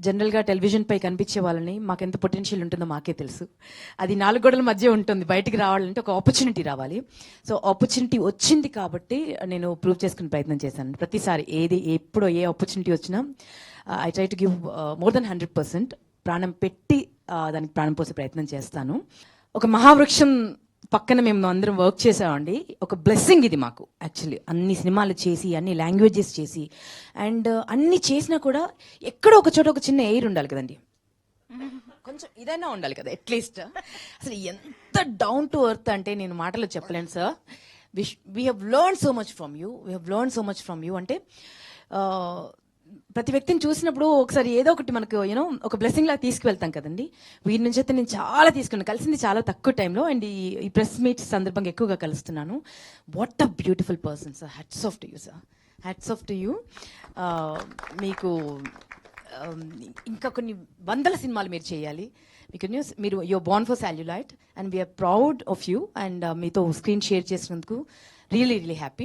జనరల్గా టెలివిజన్ పై కనిపించే వాళ్ళని మాకు ఎంత పొటెన్షియల్ ఉంటుందో మాకే తెలుసు. అది 4 గోడల మధ్య ఉంటుంది. బయటికి రావాలంటే ఒక ఆపర్చునిటీ రావాలి. సో ఆపర్చునిటీ వచ్చింది కాబట్టి నేను ప్రూవ్ చేసుకునే ప్రయత్నం చేశాను. ప్రతిసారి ఎప్పుడో ఏ ఆపర్చునిటీ వచ్చినా I try to give more than 100%. ప్రాణం పెట్టి దానికి ప్రాణం పోసే ప్రయత్నం చేస్తాను. ఒక మహావృక్షం పక్కన మేము అందరం వర్క్ చేసామండి. ఒక బ్లెస్సింగ్ ఇది మాకు. యాక్చువల్లీ అన్ని సినిమాలు చేసి, అన్ని లాంగ్వేజెస్ చేసి, అండ్ అన్ని చేసినా కూడా ఎక్కడో ఒక చోట ఒక చిన్న ఎయిర్ ఉండాలి కదండి, కొంచెం ఇదైనా ఉండాలి కదా అట్లీస్ట్. అసలు ఎంత డౌన్ టు ఎర్త్ అంటే నేను మాటలో చెప్పలేను sir. We have learn so much from you. అంటే ప్రతి వ్యక్తిని చూసినప్పుడు ఒకసారి ఏదో ఒకటి మనకు ఒక బ్లెస్సింగ్ లాగా తీసుకువెళ్తాం కదండి. వీరి నుంచి అయితే నేను చాలా తీసుకున్నాను. కలిసింది చాలా తక్కువ టైంలో, అండ్ ఈ ప్రెస్ మీట్ సందర్భంగా ఎక్కువగా కలుస్తున్నాను. What a beautiful person sir. Hats off to you sir, hats off to you. మీకు ఇంకా కొన్ని వందల సినిమాలు మీరు చేయాలి. మీరు you are born for celluloid and we are proud of you. And మీతో స్క్రీన్ షేర్ చేసినందుకు రియలీ హ్యాపీ.